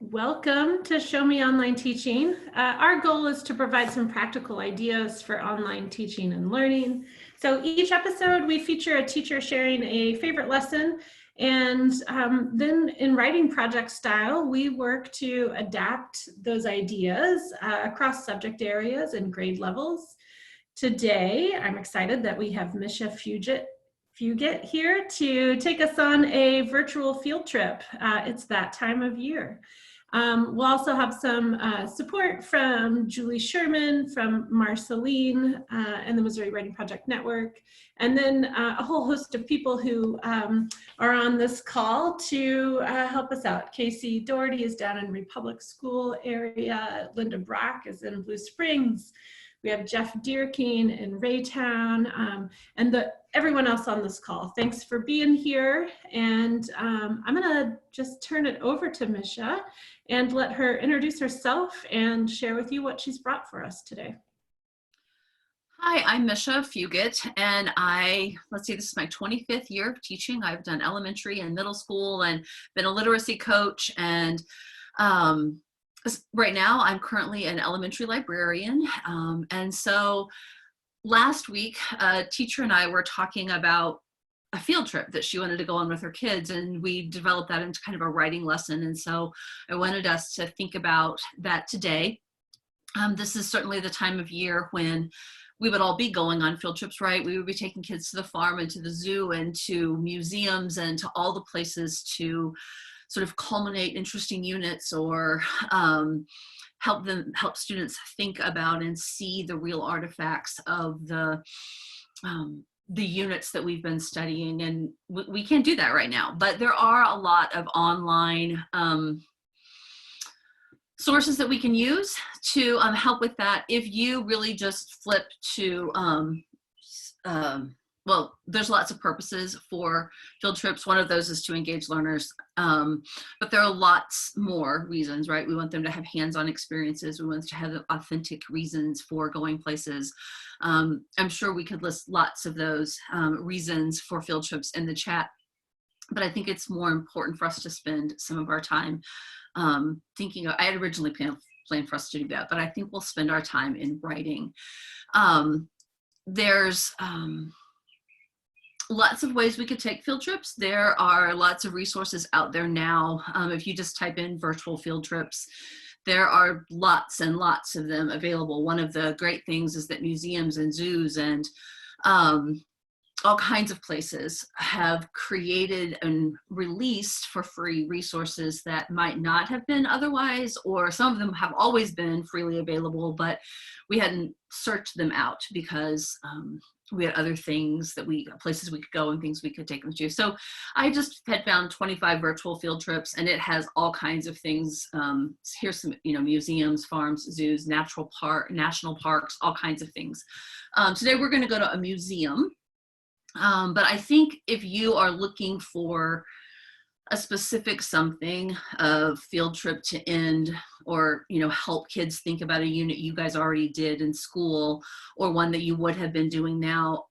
Welcome to Show Me Online Teaching. Our goal is to provide some practical ideas for online teaching and learning. So each episode we feature a teacher sharing a favorite lesson, and then in writing project style, we work to adapt those ideas across subject areas and grade levels. Today, I'm excited that we have Misha Fuget here to take us on a virtual field trip. It's that time of year. We'll also have some support from Julie Sherman, from Marceline, and the Missouri Writing Project Network, and then a whole host of people who are on this call to help us out. Casey Doherty is down in Republic School area. Linda Brock is in Blue Springs. We have Jeff Deerkeen in Raytown, and everyone else on this call. Thanks for being here. And I'm gonna just turn it over to Misha and let her introduce herself and share with you what she's brought for us today. Hi, I'm Misha Fuget, and this is my 25th year of teaching. I've done elementary and middle school and been a literacy coach, and right now I'm currently an elementary librarian. And so last week, a teacher and I were talking about a field trip that she wanted to go on with her kids, and we developed that into kind of a writing lesson. And so I wanted us to think about that today. This is certainly the time of year when we would all be going on field trips, right? We would be taking kids to the farm and to the zoo and to museums and to all the places to sort of culminate interesting units or help students think about and see the real artifacts of the units that we've been studying. And we can't do that right now, but there are a lot of online sources that we can use to help with that. If you really just flip to, well, there's lots of purposes for field trips. One of those is to engage learners, but there are lots more reasons, right? We want them to have hands-on experiences. We want them to have authentic reasons for going places. I'm sure we could list lots of those reasons for field trips in the chat, but I think it's more important for us to spend some of our time thinking. I had originally planned for us to do that, but I think we'll spend our time in writing. There's lots of ways we could take field trips. There are lots of resources out there now. If you just type in virtual field trips, there are lots and lots of them available. One of the great things is that museums and zoos and all kinds of places have created and released for free resources that might not have been otherwise, or some of them have always been freely available, but we hadn't searched them out because we had other things places we could go and things we could take them to. So I just had found 25 virtual field trips, and it has all kinds of things. Here's some, museums, farms, zoos, national parks, all kinds of things. Today we're going to go to a museum. But I think if you are looking for a specific something of field trip to end, or help kids think about a unit you guys already did in school, or one that you would have been doing now,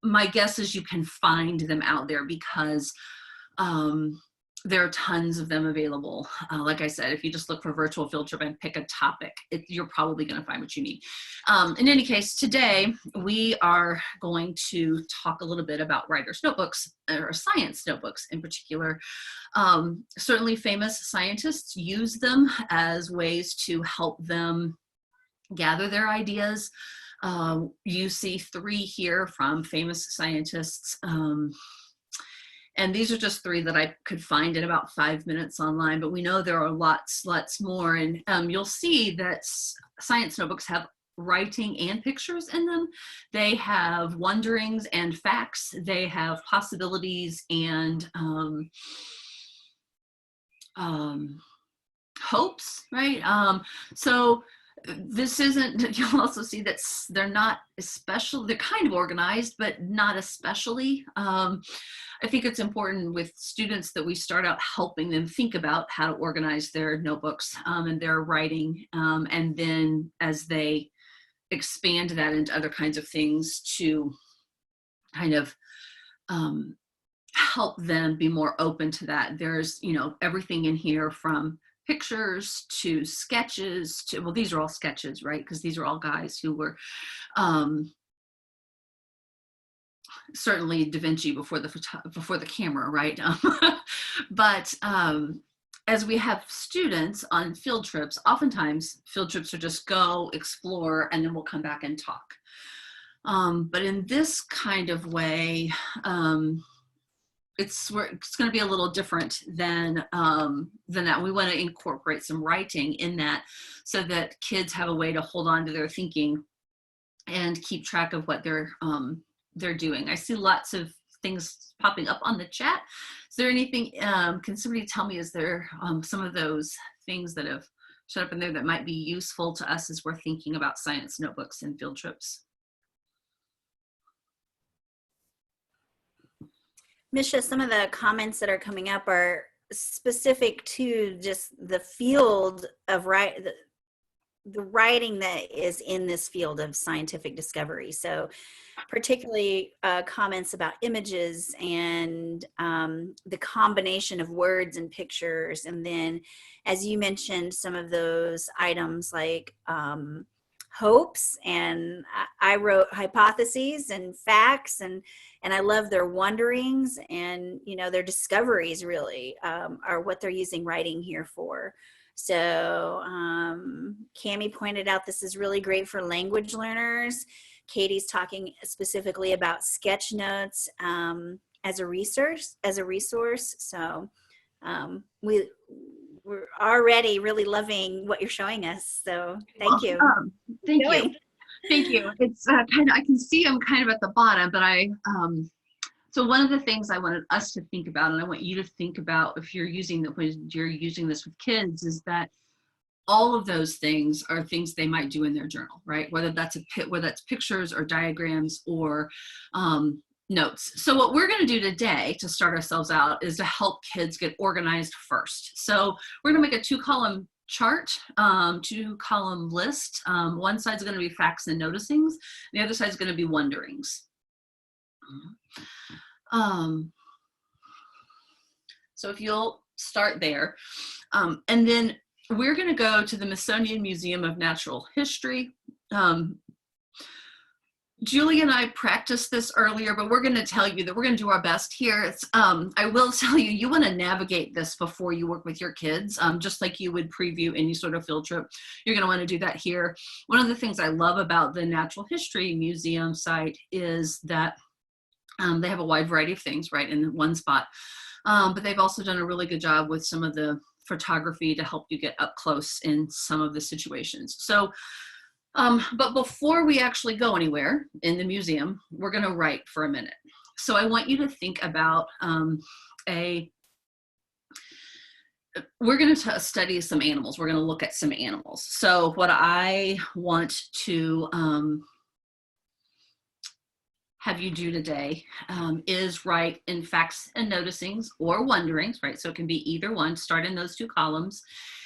my guess is you can find them out there because there are tons of them available. Like I said, if you just look for virtual field trip and pick a topic, you're probably going to find what you need. In any case, today we are going to talk a little bit about writer's notebooks, or science notebooks in particular. Certainly famous scientists use them as ways to help them gather their ideas. You see 3 here from famous scientists. And these are just 3 that I could find in about 5 minutes online, but we know there are lots more. And you'll see that science notebooks have writing and pictures in them. They have wonderings and facts. They have possibilities and hopes, right? So this isn't, you'll also see that they're not especially, they're kind of organized, but not especially. I think it's important with students that we start out helping them think about how to organize their notebooks and their writing. And then as they expand that into other kinds of things to kind of help them be more open to that. There's, everything in here from pictures to sketches to, well, these are all sketches, right? Because these are all guys who were certainly Da Vinci before the camera, right? But as we have students on field trips, oftentimes field trips are just go, explore, and then we'll come back and talk. But in this kind of way, it's going to be a little different than that. We want to incorporate some writing in that so that kids have a way to hold on to their thinking and keep track of what they're doing. I see lots of things popping up on the chat. Is there anything, can somebody tell me, is there some of those things that have showed up in there that might be useful to us as we're thinking about science notebooks and field trips? Misha, some of the comments that are coming up are specific to just the field of the writing that is in this field of scientific discovery. So particularly comments about images and the combination of words and pictures. And then, as you mentioned, some of those items like hopes, and I wrote hypotheses and facts, and I love their wonderings, and their discoveries really are what they're using writing here for. So Cami pointed out this is really great for language learners. Katie's talking specifically about sketch notes as a resource. So we're already really loving what you're showing us. So thank you. Thank you. Thank you. It's kind of, I can see them kind of at the bottom, but so one of the things I wanted us to think about, and I want you to think about if you're using this with kids, is that all of those things are things they might do in their journal, right? Whether that's pictures or diagrams or notes. So what we're going to do today to start ourselves out is to help kids get organized first. So we're going to make a 2-column chart, 2-column list. One side's going to be facts and noticings. The other side's going to be wonderings. So if you'll start there, and then we're going to go to the Smithsonian Museum of Natural History. Julie and I practiced this earlier, but we're going to tell you that we're going to do our best here. I will tell you, you want to navigate this before you work with your kids, just like you would preview any sort of field trip. You're going to want to do that here. One of the things I love about the Natural History Museum site is that they have a wide variety of things right in one spot, but they've also done a really good job with some of the photography to help you get up close in some of the situations. So, but before we actually go anywhere in the museum, we're going to write for a minute. So I want you to think about we're going to study some animals. We're going to look at some animals. So what I want to have you do today is write in facts and noticings or wonderings, right? So it can be either one. Start in those 2 columns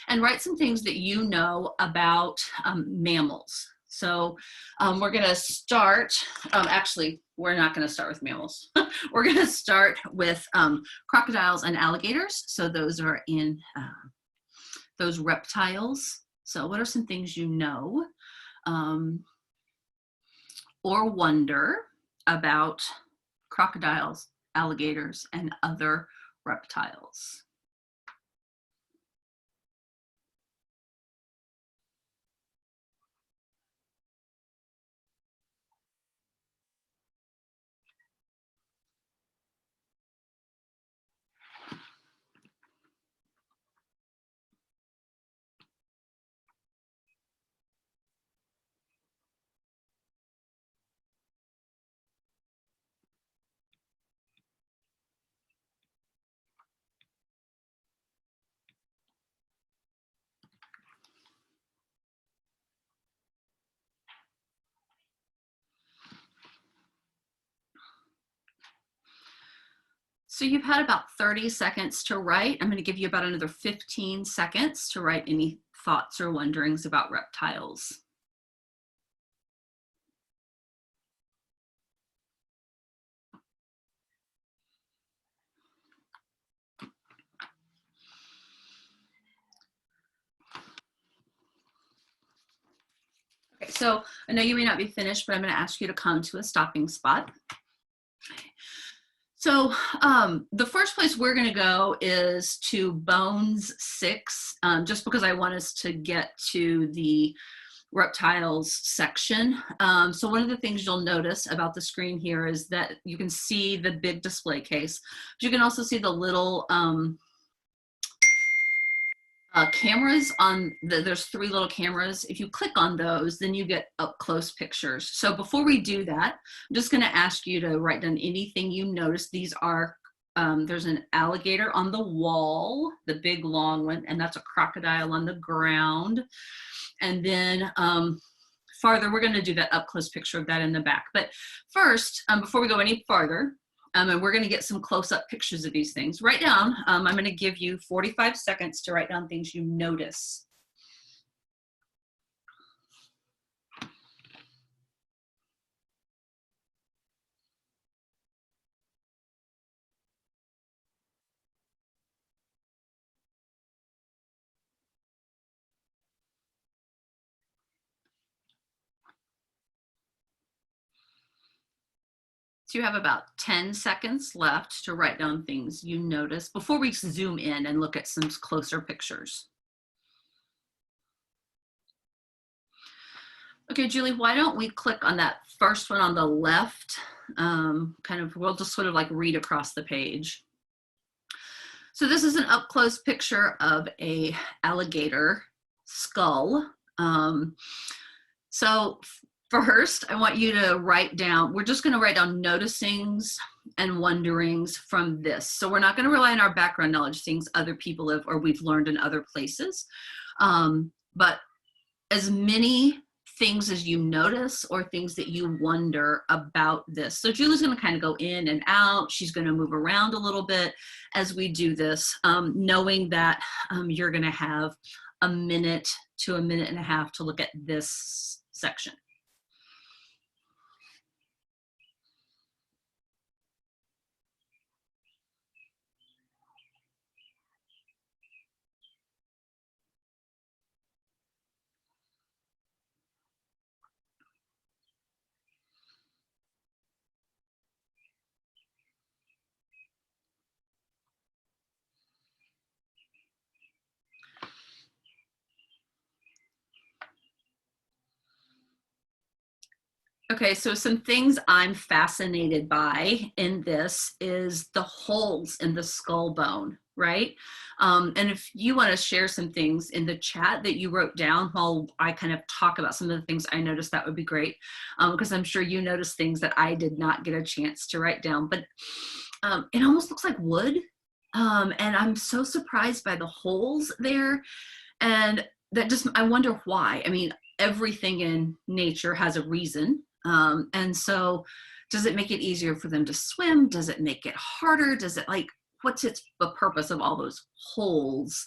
and write some things that you know about mammals. So we're going to start, actually, we're not going to start with mammals. We're going to start with crocodiles and alligators. So those are in those reptiles. So what are some things you know or wonder about crocodiles, alligators, and other reptiles? So you've had about 30 seconds to write. I'm going to give you about another 15 seconds to write any thoughts or wonderings about reptiles. so I know you may not be finished, but I'm going to ask you to come to a stopping spot. So the first place we're going to go is to Bones 6, just because I want us to get to the reptiles section. So one of the things you'll notice about the screen here is that you can see the big display case, but you can also see the little cameras on there's 3 little cameras. If you click on those, then you get up close pictures. So before we do that, I'm just going to ask you to write down anything you notice. These are there's an alligator on the wall, the big long one, and that's a crocodile on the ground. And then farther, we're going to do that up close picture of that in the back. But first, before we go any farther, and we're going to get some close-up pictures of these things. Write down, I'm going to give you 45 seconds to write down things you notice. So you have about 10 seconds left to write down things you notice before we zoom in and look at some closer pictures. Okay, Julie, why don't we click on that first one on the left? We'll just sort of like read across the page. So this is an up close picture of a alligator skull. So first, I want you to write down, we're just going to write down noticings and wonderings from this. So we're not going to rely on our background knowledge, things other people have or we've learned in other places. But as many things as you notice or things that you wonder about this. So Julie's going to kind of go in and out. She's going to move around a little bit as we do this, knowing that you're going to have a minute to a minute and a half to look at this section. Okay, so some things I'm fascinated by in this is the holes in the skull bone, right? And if you want to share some things in the chat that you wrote down while I kind of talk about some of the things I noticed, that would be great, because I'm sure you noticed things that I did not get a chance to write down. But it almost looks like wood, and I'm so surprised by the holes there, and that just, I wonder why. I mean, everything in nature has a reason. And so does it make it easier for them to swim? Does it make it harder? Does it what's the purpose of all those holes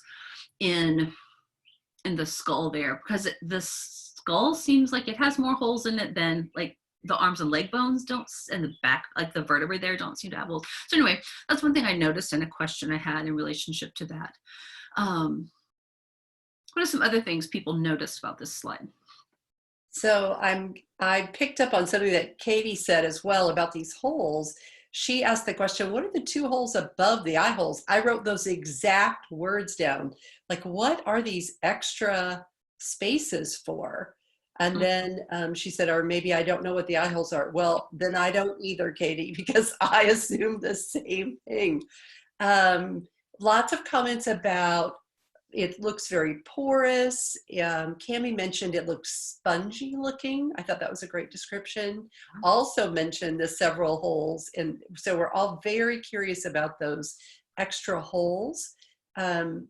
in the skull there? Because the skull seems like it has more holes in it than like the arms and leg bones don't, and the back, like the vertebrae there don't seem to have holes. So anyway, that's one thing I noticed and a question I had in relationship to that. What are some other things people noticed about this slide? So I picked up on something that Katie said as well about these holes. She asked the question, what are the 2 holes above the eye holes? I wrote those exact words down. Like, what are these extra spaces for? And then she said, or maybe I don't know what the eye holes are. Well, then I don't either, Katie, because I assumed the same thing. Lots of comments about it looks very porous. Cami mentioned it looks spongy looking. I thought that was a great description. Also mentioned the several holes. And so we're all very curious about those extra holes.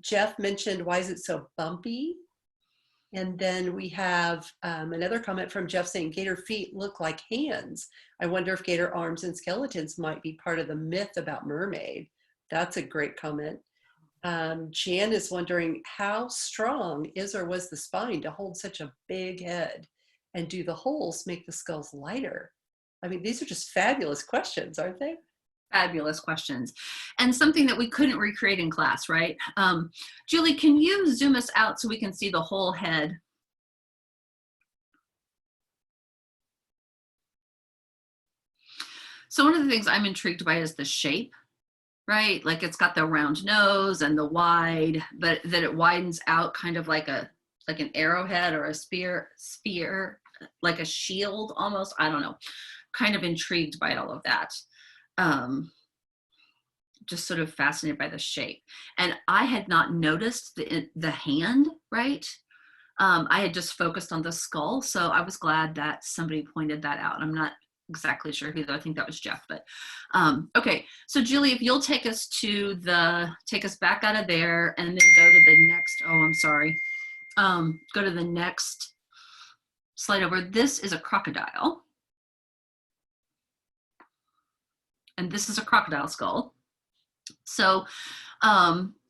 Jeff mentioned, why is it so bumpy? And then we have another comment from Jeff saying, gator feet look like hands. I wonder if gator arms and skeletons might be part of the myth about mermaid. That's a great comment. Jan is wondering, how strong is or was the spine to hold such a big head? And do the holes make the skulls lighter? I mean, these are just fabulous questions, aren't they? Fabulous questions. And something that we couldn't recreate in class, right? Julie, can you zoom us out so we can see the whole head? So one of the things I'm intrigued by is the shape, right? Like it's got the round nose and the wide, but that it widens out kind of like an arrowhead or a spear, like a shield almost. I don't know. Kind of intrigued by all of that. Just sort of fascinated by the shape. And I had not noticed the hand, right? I had just focused on the skull. So I was glad that somebody pointed that out. I'm not exactly sure who, though. I think that was Jeff, but okay. So Julie, if you'll take us back out of there and then go to the next, oh, I'm sorry. Go to the next slide over. This is a crocodile. And this is a crocodile skull. So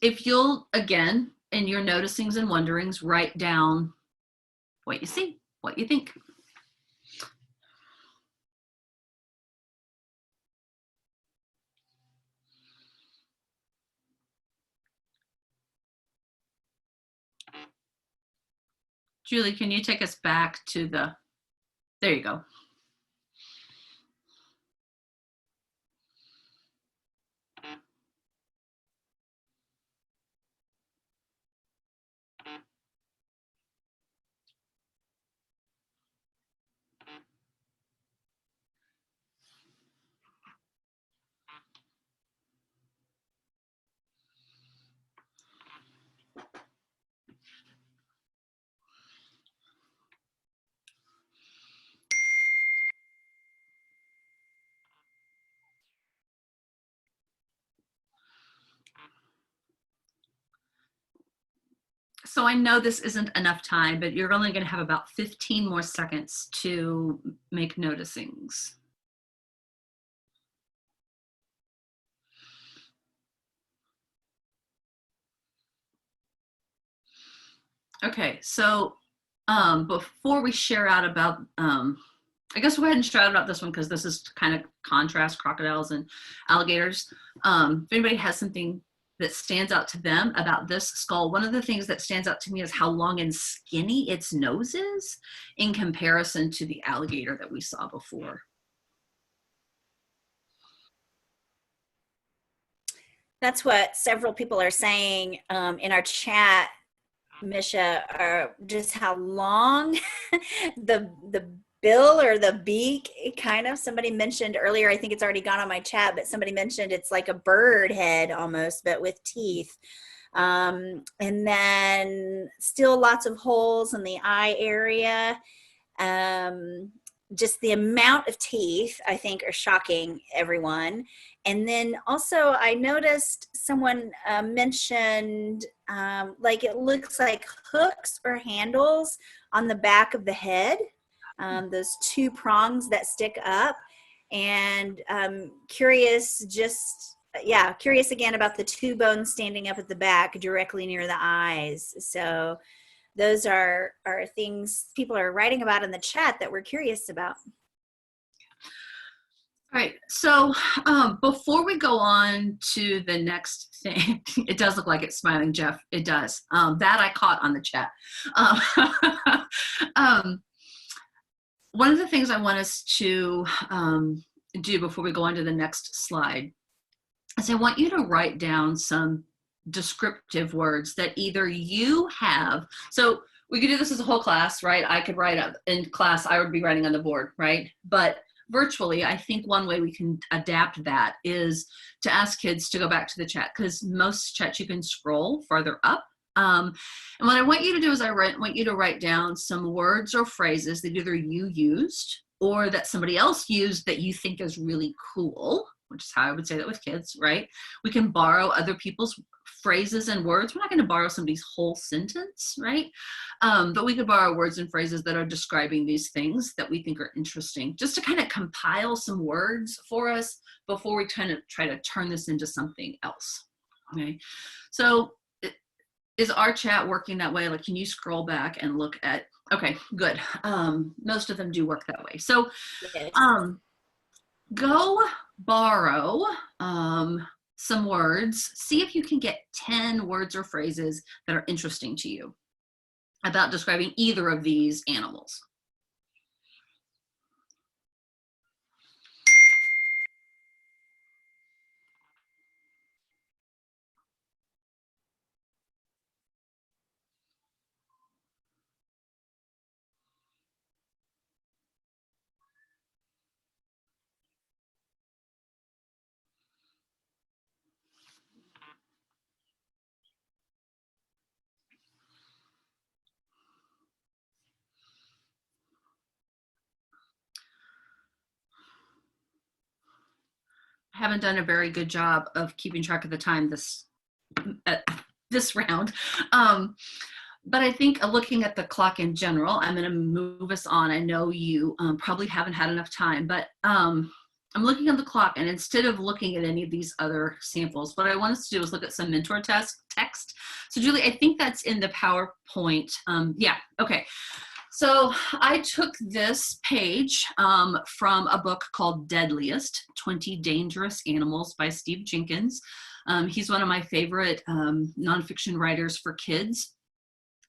if you'll, again, in your noticings and wonderings, write down what you see, what you think. Julie, can you take us back to there you go. So I know this isn't enough time, but you're only going to have about 15 more seconds to make noticings. Okay, so before we share out about, I guess we'll go ahead and share out about this one because this is kind of contrast crocodiles and alligators. If anybody has something that stands out to them about this skull, one of the things that stands out to me is how long and skinny its nose is in comparison to the alligator that we saw before. That's what several people are saying in our chat, Misha, are just how long the bill or the beak, kind of, somebody mentioned earlier, I think it's already gone on my chat, but somebody mentioned it's like a bird head almost, but with teeth. And then still lots of holes in the eye area. Just the amount of teeth, I think, are shocking everyone. And then also I noticed someone mentioned like it looks like hooks or handles on the back of the head, those two prongs that stick up. And curious again about the two bones standing up at the back directly near the eyes. So those are things people are writing about in the chat that we're curious about. All right, so before we go on to the next thing, it does look like it's smiling, Jeff. It does. That I caught on the chat. One of the things I want us to do before we go on to the next slide is I want you to write down some descriptive words that either you have. So we could do this as a whole class, right? I could write up in class, I would be writing on the board, right? But virtually, I think one way we can adapt that is to ask kids to go back to the chat, because most chats you can scroll farther up. And what I want you to do is I want you to write down some words or phrases that either you used or that somebody else used that you think is really cool, which is how I would say that with kids, right? We can borrow other people's phrases and words. We're not going to borrow somebody's whole sentence, right? But we could borrow words and phrases that are describing these things that we think are interesting, just to kind of compile some words for us before we kind of try to turn this into something else, okay? So is our chat working that way? Like, can you scroll back and look at, okay, good. Most of them do work that way. So go borrow some words. See if you can get 10 words or phrases that are interesting to you about describing either of these animals. haven't done a very good job of keeping track of the time this round. But I think looking at the clock in general, I'm going to move us on. I know you probably haven't had enough time, but I'm looking at the clock, and instead of looking at any of these other samples, what I want us to do is look at some mentor text. So Julie, I think that's in the PowerPoint. Yeah, okay. So I took this page from a book called Deadliest, 20 Dangerous Animals by Steve Jenkins. He's one of my favorite nonfiction writers for kids.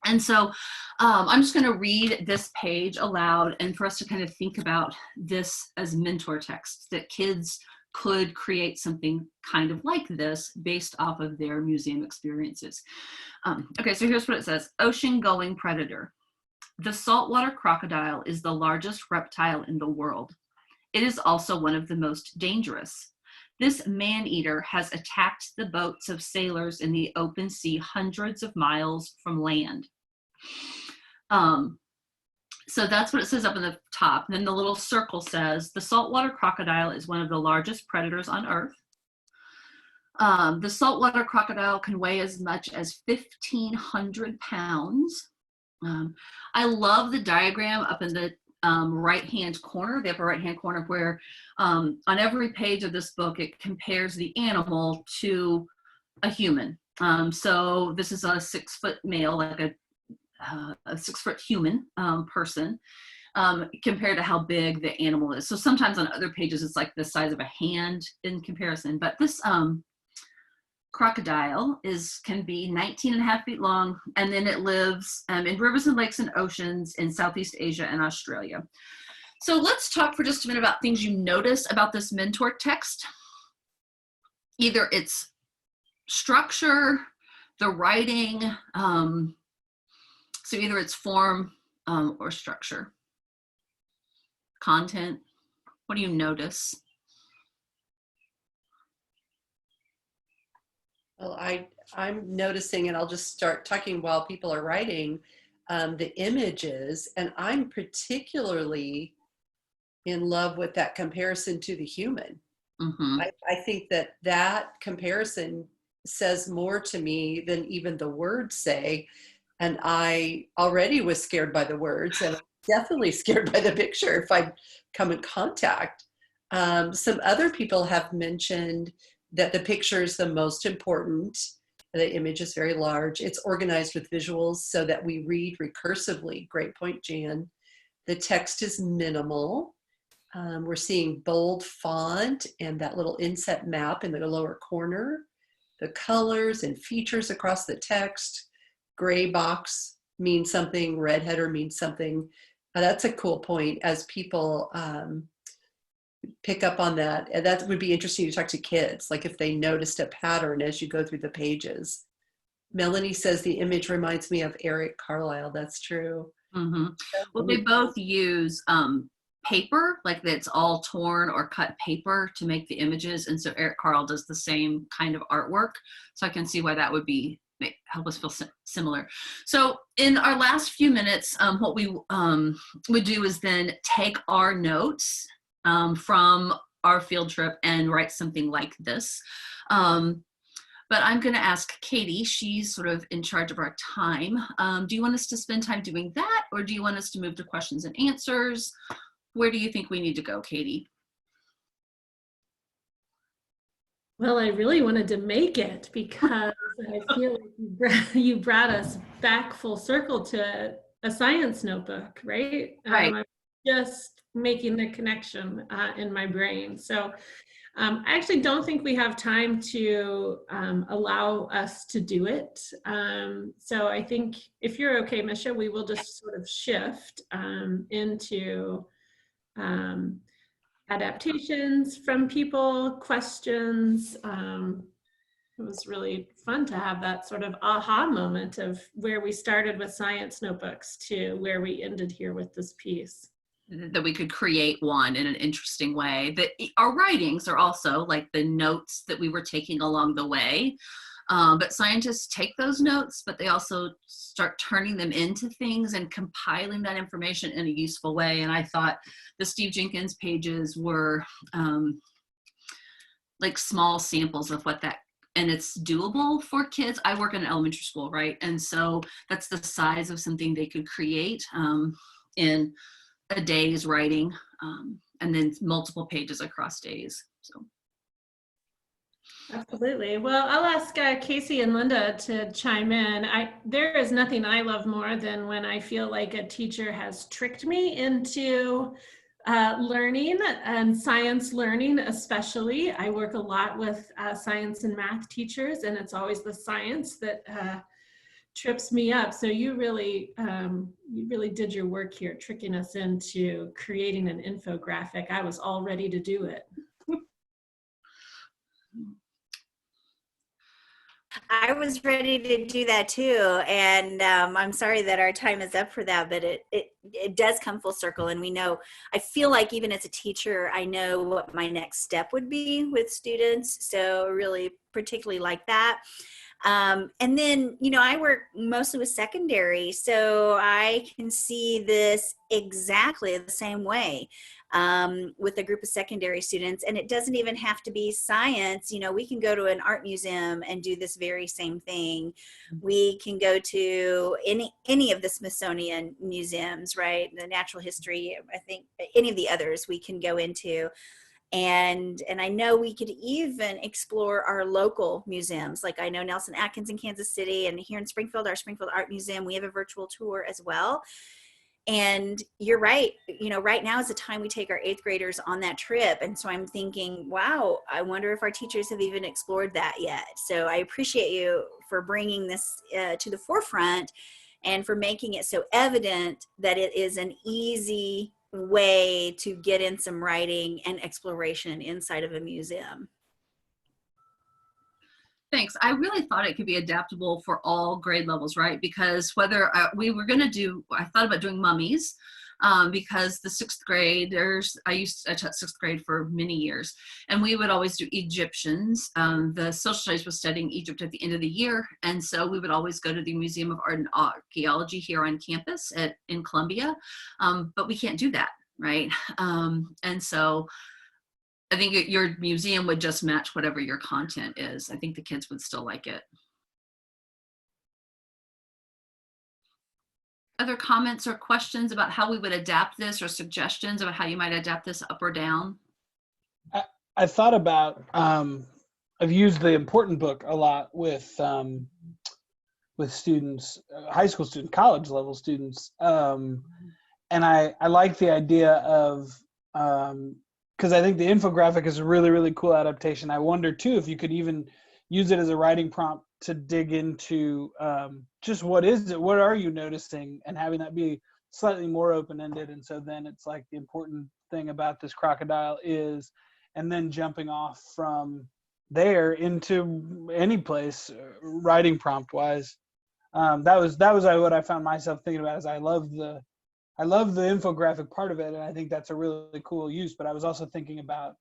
And so I'm just going to read this page aloud, and for us to kind of think about this as mentor text, that kids could create something kind of like this based off of their museum experiences. Okay, so here's what it says. Ocean-going predator. The saltwater crocodile is the largest reptile in the world. It is also one of the most dangerous. This man-eater has attacked the boats of sailors in the open sea hundreds of miles from land. So that's what it says up in the top. And then the little circle says, the saltwater crocodile is one of the largest predators on Earth. The saltwater crocodile can weigh as much as 1,500 pounds. I love the diagram up in the right-hand corner, the upper right-hand corner, where on every page of this book, it compares the animal to a human. So this is a 6-foot male, like a 6-foot human person, compared to how big the animal is. So sometimes on other pages, it's like the size of a hand in comparison. But this crocodile can be 19.5 feet long, and then it lives in rivers and lakes and oceans in Southeast Asia and Australia. So let's talk for just a minute about things you notice about this mentor text. Either its structure, the writing, so either its form or structure. Content, what do you notice? Well, I'm noticing, and I'll just start talking while people are writing, the images, and I'm particularly in love with that comparison to the human. Mm-hmm. I think that comparison says more to me than even the words say, and I already was scared by the words, and I'm definitely scared by the picture if I come in contact. Some other people have mentioned that the picture is the most important. The image is very large. It's organized with visuals so that we read recursively. Great point, Jan. The text is minimal. We're seeing bold font and that little inset map in the lower corner. The colors and features across the text. Gray box means something, red header means something. That's a cool point as people pick up on that. And that would be interesting to talk to kids, like if they noticed a pattern as you go through the pages. Melanie says the image reminds me of Eric Carlisle. That's true. Mm-hmm. Well, they both use paper, like that's all torn or cut paper to make the images. And so Eric Carle does the same kind of artwork. So I can see why that would help us feel similar. So in our last few minutes, what we would do is then take our notes from our field trip and write something like this. But I'm going to ask Katie, she's sort of in charge of our time. Do you want us to spend time doing that, or do you want us to move to questions and answers? Where do you think we need to go, Katie? Well, I really wanted to make it because I feel like you brought us back full circle to a science notebook, right? Right. I'm just making the connection in my brain. So I actually don't think we have time to allow us to do it. So I think if you're okay, Misha, we will just sort of shift into adaptations from people, questions. It was really fun to have that sort of aha moment of where we started with science notebooks to where we ended here with this piece. That we could create one in an interesting way. That our writings are also like the notes that we were taking along the way. But scientists take those notes, but they also start turning them into things and compiling that information in a useful way. And I thought the Steve Jenkins pages were like small samples of what that, and it's doable for kids. I work in an elementary school, right? And so that's the size of something they could create in a day's writing, and then multiple pages across days. So. Absolutely. Well, I'll ask Casey and Linda to chime in. There is nothing I love more than when I feel like a teacher has tricked me into learning, and science learning especially. I work a lot with science and math teachers, and it's always the science that trips me up. So you really did your work here, tricking us into creating an infographic. I was all ready to do it. I was ready to do that too, and I'm sorry that our time is up for that, but it does come full circle, and we know, I feel like even as a teacher, I know what my next step would be with students, so really particularly like that. And then, you know, I work mostly with secondary, so I can see this exactly the same way with a group of secondary students. And it doesn't even have to be science. You know, we can go to an art museum and do this very same thing. We can go to any of the Smithsonian museums, right? The natural history, I think any of the others we can go into. And I know we could even explore our local museums. Like I know Nelson Atkins in Kansas City, and here in Springfield, our Springfield Art Museum, we have a virtual tour as well. And you're right, you know, right now is the time we take our 8th graders on that trip. And so I'm thinking, wow, I wonder if our teachers have even explored that yet. So I appreciate you for bringing this to the forefront and for making it so evident that it is an easy way to get in some writing and exploration inside of a museum. Thanks. I really thought it could be adaptable for all grade levels, right? Because whether we were going to do, I thought about doing mummies, because the 6th graders, I taught 6th grade for many years, and we would always do Egyptians. The social studies was studying Egypt at the end of the year, and so we would always go to the Museum of Art and Archaeology here on campus in Columbia, but we can't do that, right? And so I think your museum would just match whatever your content is. I think the kids would still like it. Other comments or questions about how we would adapt this, or suggestions about how you might adapt this up or down? I thought about, I've used the Important Book a lot with students, high school students, college level students. And I like the idea of, because I think the infographic is a really, really cool adaptation. I wonder too if you could even use it as a writing prompt to dig into just what is it, what are you noticing, and having that be slightly more open-ended. And so then it's like, the important thing about this crocodile is, and then jumping off from there into any place, writing prompt wise. That was what I found myself thinking about. Is I love the infographic part of it, and I think that's a really cool use. But I was also thinking about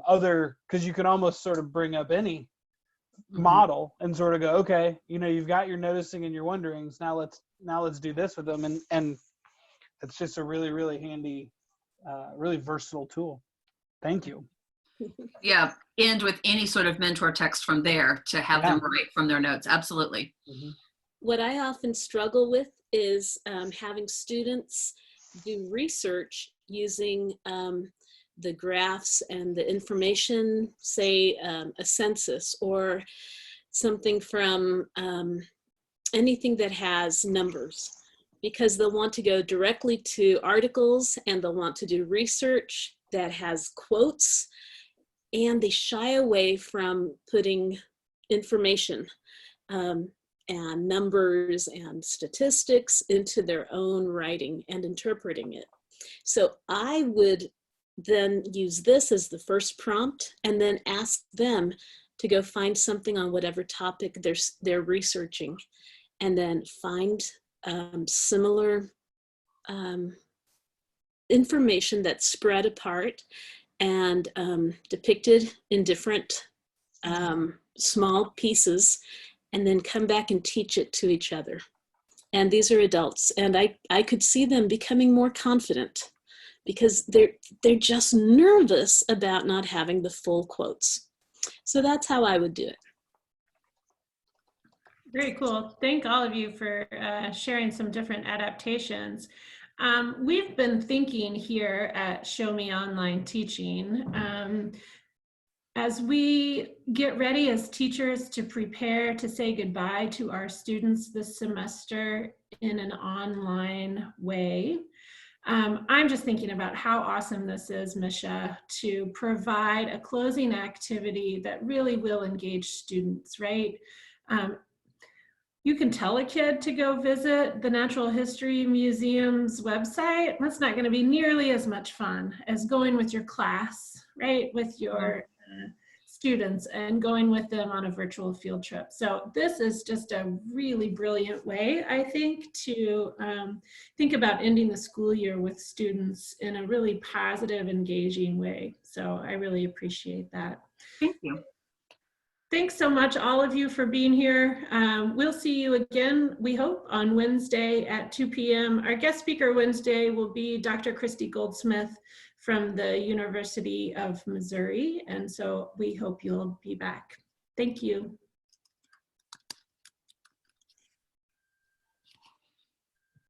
other, because you can almost sort of bring up any model and sort of go, okay, you know, you've got your noticing and your wonderings. Now let's do this with them, and it's just a really, really handy, really versatile tool. Thank you. Yeah, end with any sort of mentor text from there to have them write from their notes. Absolutely. Mm-hmm. What I often struggle with is having students do research using the graphs and the information, say a census or something from anything that has numbers, because they'll want to go directly to articles and they'll want to do research that has quotes, and they shy away from putting information and numbers and statistics into their own writing and interpreting it. So I would then use this as the first prompt and then ask them to go find something on whatever topic they're researching, and then find similar information that's spread apart and depicted in different small pieces, and then come back and teach it to each other. And these are adults, and I could see them becoming more confident because they're just nervous about not having the full quotes. So that's how I would do it. Very cool. Thank all of you for sharing some different adaptations. We've been thinking here at Show Me Online Teaching, as we get ready as teachers to prepare to say goodbye to our students this semester in an online way. I'm just thinking about how awesome this is, Misha, to provide a closing activity that really will engage students, right? You can tell a kid to go visit the Natural History Museum's website. That's not going to be nearly as much fun as going with your class, right? With your students and going with them on a virtual field trip. So this is just a really brilliant way, I think, to think about ending the school year with students in a really positive, engaging way. So I really appreciate that. Thank you. Thanks so much, all of you, for being here. We'll see you again, we hope, on Wednesday at 2 p.m. Our guest speaker Wednesday will be Dr. Christy Goldsmith from the University of Missouri. And so we hope you'll be back. Thank you.